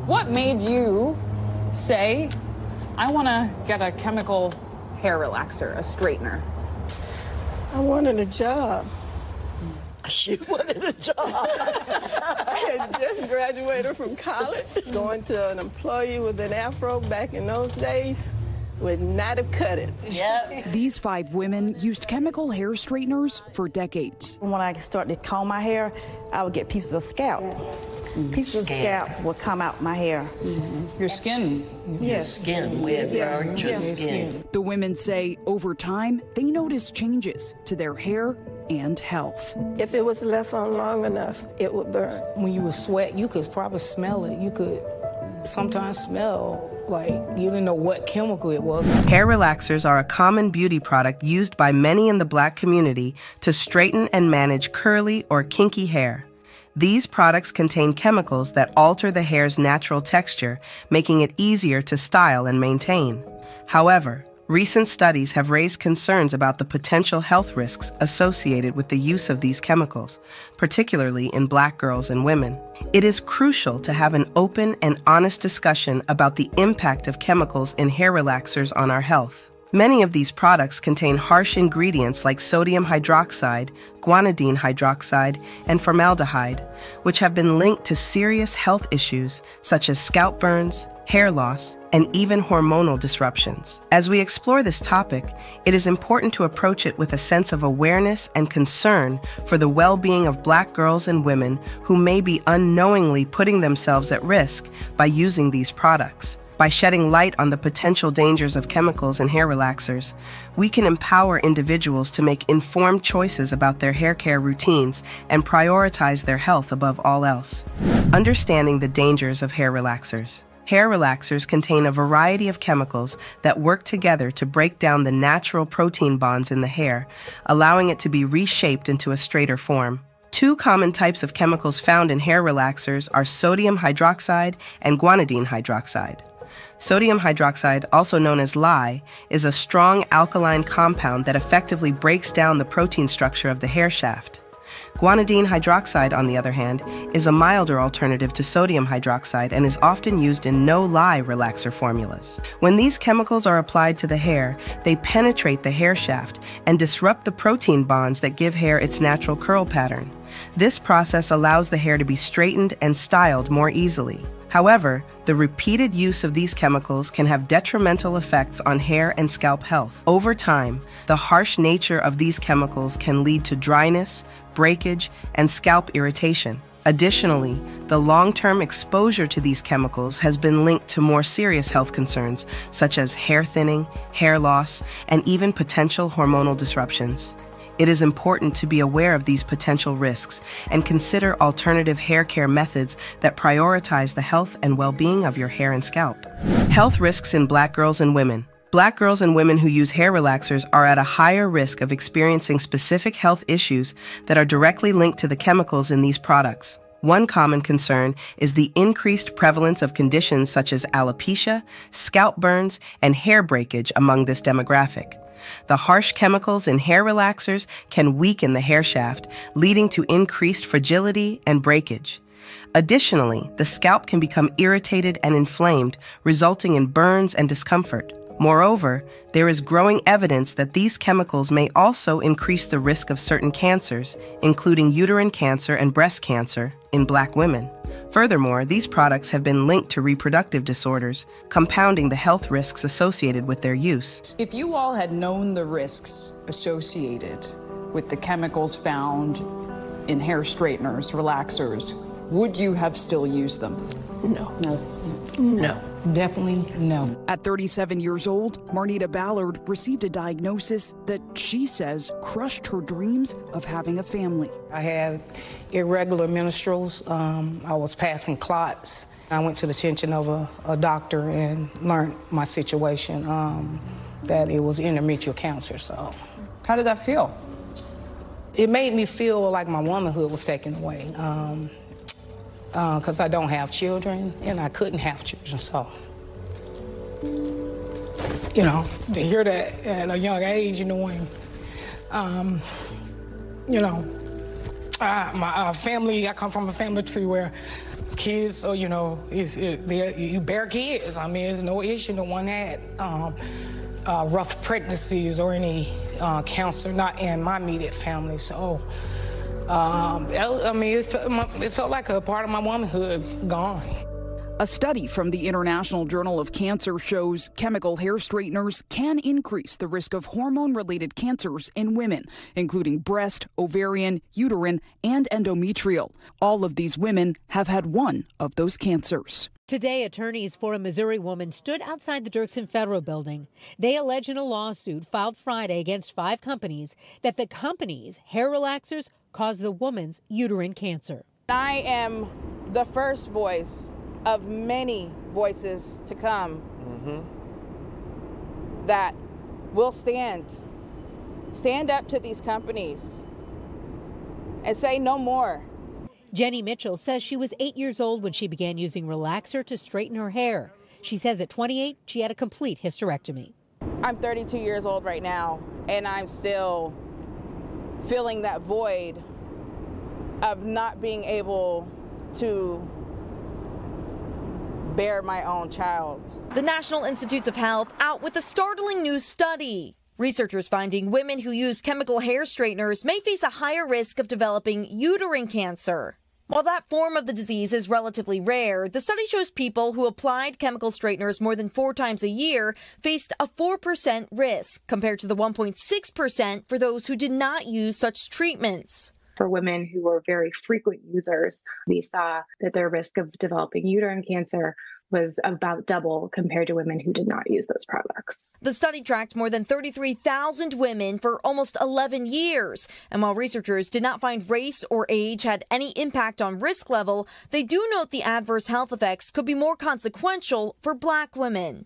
What made you say, I want to get a chemical hair relaxer, a straightener? I wanted a job. She wanted a job. I had just graduated from college. Going to an employee with an afro back in those days would not have cut it. Yep. These 5 women used chemical hair straighteners for decades. When I started to comb my hair, I would get pieces of scalp. Pieces of scalp would come out my hair. Your skin. Yes. Skin, we had burned your skin. The women say over time, they noticed changes to their hair and health. If it was left on long enough, it would burn. When you would sweat, you could probably smell it. You could sometimes smell like you didn't know what chemical it was. Hair relaxers are a common beauty product used by many in the Black community to straighten and manage curly or kinky hair. These products contain chemicals that alter the hair's natural texture, making it easier to style and maintain. However, recent studies have raised concerns about the potential health risks associated with the use of these chemicals, particularly in Black girls and women. It is crucial to have an open and honest discussion about the impact of chemicals in hair relaxers on our health. Many of these products contain harsh ingredients like sodium hydroxide, guanidine hydroxide, and formaldehyde, which have been linked to serious health issues such as scalp burns, hair loss, and even hormonal disruptions. As we explore this topic, it is important to approach it with a sense of awareness and concern for the well-being of Black girls and women who may be unknowingly putting themselves at risk by using these products. By shedding light on the potential dangers of chemicals in hair relaxers, we can empower individuals to make informed choices about their hair care routines and prioritize their health above all else. Understanding the dangers of hair relaxers. Hair relaxers contain a variety of chemicals that work together to break down the natural protein bonds in the hair, allowing it to be reshaped into a straighter form. 2 common types of chemicals found in hair relaxers are sodium hydroxide and guanidine hydroxide. Sodium hydroxide, also known as lye, is a strong alkaline compound that effectively breaks down the protein structure of the hair shaft. Guanidine hydroxide, on the other hand, is a milder alternative to sodium hydroxide and is often used in no-lye relaxer formulas. When these chemicals are applied to the hair, they penetrate the hair shaft and disrupt the protein bonds that give hair its natural curl pattern. This process allows the hair to be straightened and styled more easily. However, the repeated use of these chemicals can have detrimental effects on hair and scalp health. Over time, the harsh nature of these chemicals can lead to dryness, breakage, and scalp irritation. Additionally, the long-term exposure to these chemicals has been linked to more serious health concerns, such as hair thinning, hair loss, and even potential hormonal disruptions. It is important to be aware of these potential risks and consider alternative hair care methods that prioritize the health and well-being of your hair and scalp. Health risks in Black girls and women. Black girls and women who use hair relaxers are at a higher risk of experiencing specific health issues that are directly linked to the chemicals in these products. One common concern is the increased prevalence of conditions such as alopecia, scalp burns, and hair breakage among this demographic. The harsh chemicals in hair relaxers can weaken the hair shaft, leading to increased fragility and breakage. Additionally, the scalp can become irritated and inflamed, resulting in burns and discomfort. Moreover, there is growing evidence that these chemicals may also increase the risk of certain cancers, including uterine cancer and breast cancer, in Black women. Furthermore, these products have been linked to reproductive disorders, compounding the health risks associated with their use. If you all had known the risks associated with the chemicals found in hair straighteners, relaxers, would you have still used them? No. No. Definitely no. At 37 years old, Marnita Ballard received a diagnosis that she says crushed her dreams of having a family. I had irregular menstruals. I was passing clots. I went to the attention of a doctor and learned my situation, that it was endometrial cancer. So, how did that feel? It made me feel like my womanhood was taken away. Because I don't have children, and I couldn't have children, so. You know, to hear that at a young age, you know, and, my family, I come from a family tree where kids, so, you know, you bear kids. I mean, it's no issue. No one had rough pregnancies or any cancer, not in my immediate family. So, I mean, it felt like a part of my womanhood gone. A study from the International Journal of Cancer shows chemical hair straighteners can increase the risk of hormone-related cancers in women, including breast, ovarian, uterine, and endometrial. All of these women have had one of those cancers. Today, attorneys for a Missouri woman stood outside the Dirksen Federal Building. They allege in a lawsuit filed Friday against 5 companies that the company's hair relaxers caused the woman's uterine cancer. I am the first voice of many voices to come that will stand up to these companies and say no more. Jenny Mitchell says she was 8 years old when she began using relaxer to straighten her hair. She says at 28, she had a complete hysterectomy. I'm 32 years old right now, and I'm still feeling that void of not being able to bear my own child. The National Institutes of Health out with a startling new study. Researchers finding women who use chemical hair straighteners may face a higher risk of developing uterine cancer. While that form of the disease is relatively rare, the study shows people who applied chemical straighteners more than 4 times a year faced a 4% risk compared to the 1.6% for those who did not use such treatments. For women who were very frequent users, we saw that their risk of developing uterine cancer was about double compared to women who did not use those products. The study tracked more than 33,000 women for almost 11 years. And while researchers did not find race or age had any impact on risk level, they do note the adverse health effects could be more consequential for Black women.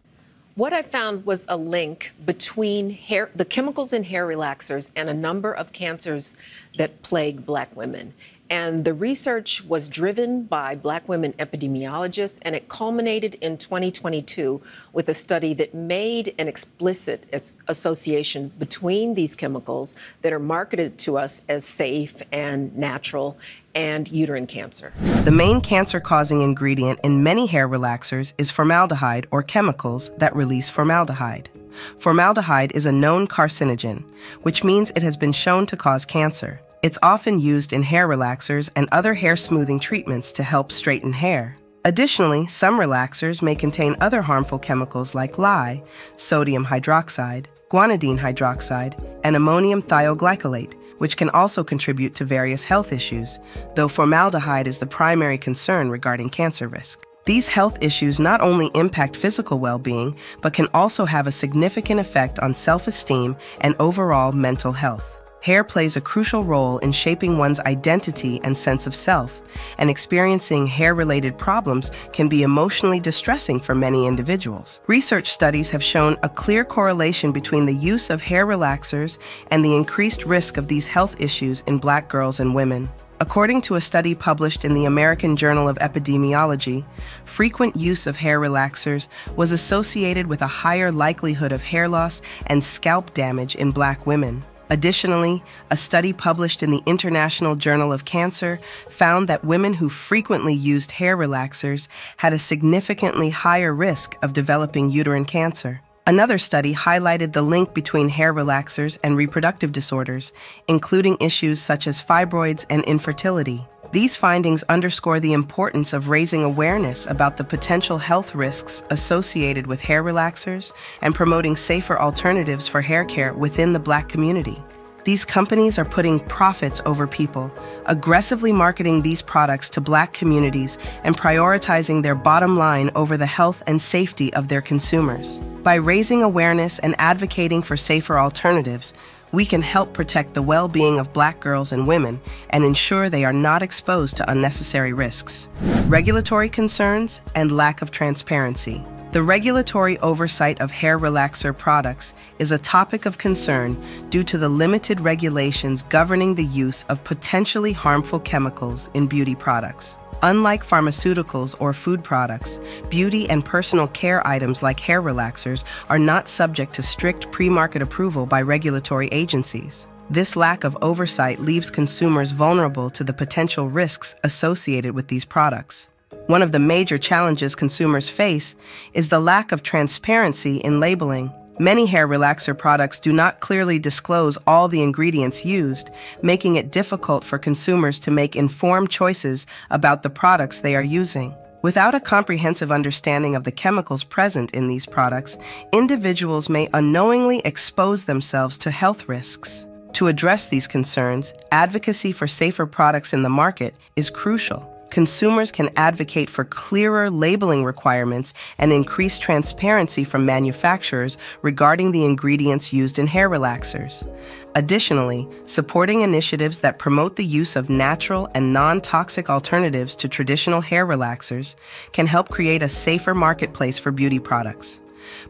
What I found was a link between the chemicals in hair relaxers and a number of cancers that plague Black women. And the research was driven by Black women epidemiologists, and it culminated in 2022 with a study that made an explicit association between these chemicals that are marketed to us as safe and natural and uterine cancer. The main cancer-causing ingredient in many hair relaxers is formaldehyde or chemicals that release formaldehyde. Formaldehyde is a known carcinogen, which means it has been shown to cause cancer. It's often used in hair relaxers and other hair smoothing treatments to help straighten hair. Additionally, some relaxers may contain other harmful chemicals like lye, sodium hydroxide, guanidine hydroxide, and ammonium thioglycolate, which can also contribute to various health issues, though formaldehyde is the primary concern regarding cancer risk. These health issues not only impact physical well-being, but can also have a significant effect on self-esteem and overall mental health. Hair plays a crucial role in shaping one's identity and sense of self, and experiencing hair-related problems can be emotionally distressing for many individuals. Research studies have shown a clear correlation between the use of hair relaxers and the increased risk of these health issues in Black girls and women. According to a study published in the American Journal of Epidemiology, frequent use of hair relaxers was associated with a higher likelihood of hair loss and scalp damage in Black women. Additionally, a study published in the International Journal of Cancer found that women who frequently used hair relaxers had a significantly higher risk of developing uterine cancer. Another study highlighted the link between hair relaxers and reproductive disorders, including issues such as fibroids and infertility. These findings underscore the importance of raising awareness about the potential health risks associated with hair relaxers and promoting safer alternatives for hair care within the Black community. These companies are putting profits over people, aggressively marketing these products to Black communities and prioritizing their bottom line over the health and safety of their consumers. By raising awareness and advocating for safer alternatives, we can help protect the well-being of Black girls and women and ensure they are not exposed to unnecessary risks. Regulatory concerns and lack of transparency. The regulatory oversight of hair relaxer products is a topic of concern due to the limited regulations governing the use of potentially harmful chemicals in beauty products. Unlike pharmaceuticals or food products, beauty and personal care items like hair relaxers are not subject to strict pre-market approval by regulatory agencies. This lack of oversight leaves consumers vulnerable to the potential risks associated with these products. One of the major challenges consumers face is the lack of transparency in labeling. Many hair relaxer products do not clearly disclose all the ingredients used, making it difficult for consumers to make informed choices about the products they are using. Without a comprehensive understanding of the chemicals present in these products, individuals may unknowingly expose themselves to health risks. To address these concerns, advocacy for safer products in the market is crucial. Consumers can advocate for clearer labeling requirements and increased transparency from manufacturers regarding the ingredients used in hair relaxers. Additionally, supporting initiatives that promote the use of natural and non-toxic alternatives to traditional hair relaxers can help create a safer marketplace for beauty products.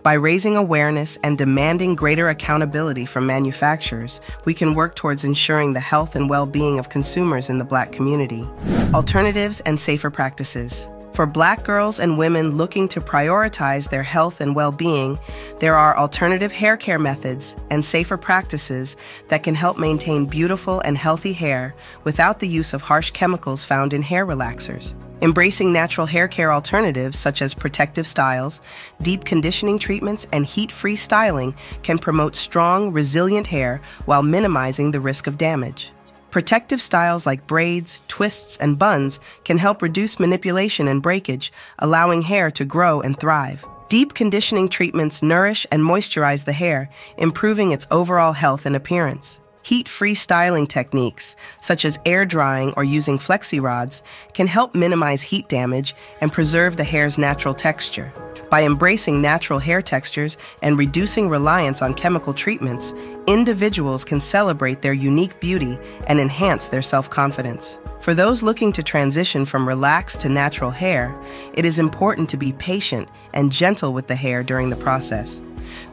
By raising awareness and demanding greater accountability from manufacturers, we can work towards ensuring the health and well-being of consumers in the Black community. Alternatives and safer practices. For Black girls and women looking to prioritize their health and well-being, there are alternative hair care methods and safer practices that can help maintain beautiful and healthy hair without the use of harsh chemicals found in hair relaxers. Embracing natural hair care alternatives such as protective styles, deep conditioning treatments, and heat-free styling can promote strong, resilient hair while minimizing the risk of damage. Protective styles like braids, twists, and buns can help reduce manipulation and breakage, allowing hair to grow and thrive. Deep conditioning treatments nourish and moisturize the hair, improving its overall health and appearance. Heat-free styling techniques, such as air drying or using flexi rods, can help minimize heat damage and preserve the hair's natural texture. By embracing natural hair textures and reducing reliance on chemical treatments, individuals can celebrate their unique beauty and enhance their self-confidence. For those looking to transition from relaxed to natural hair, it is important to be patient and gentle with the hair during the process.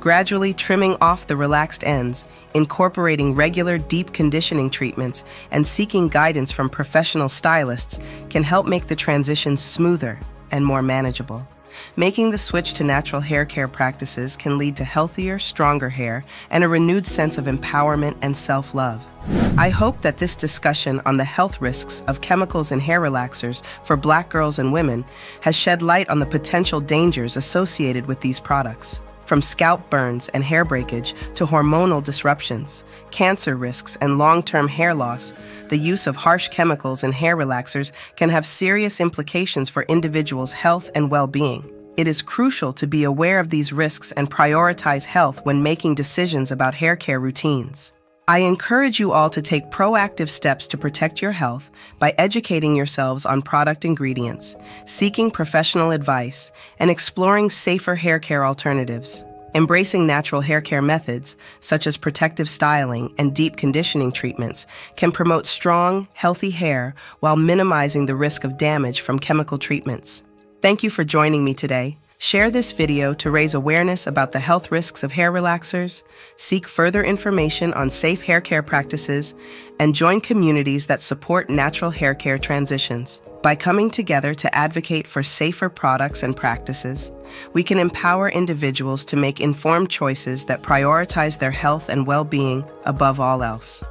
Gradually trimming off the relaxed ends, incorporating regular deep conditioning treatments, and seeking guidance from professional stylists can help make the transition smoother and more manageable. Making the switch to natural hair care practices can lead to healthier, stronger hair and a renewed sense of empowerment and self-love. I hope that this discussion on the health risks of chemicals in hair relaxers for Black girls and women has shed light on the potential dangers associated with these products. From scalp burns and hair breakage to hormonal disruptions, cancer risks, and long-term hair loss, the use of harsh chemicals in hair relaxers can have serious implications for individuals' health and well-being. It is crucial to be aware of these risks and prioritize health when making decisions about hair care routines. I encourage you all to take proactive steps to protect your health by educating yourselves on product ingredients, seeking professional advice, and exploring safer hair care alternatives. Embracing natural hair care methods, such as protective styling and deep conditioning treatments, can promote strong, healthy hair while minimizing the risk of damage from chemical treatments. Thank you for joining me today. Share this video to raise awareness about the health risks of hair relaxers, seek further information on safe hair care practices, and join communities that support natural hair care transitions. By coming together to advocate for safer products and practices, we can empower individuals to make informed choices that prioritize their health and well-being above all else.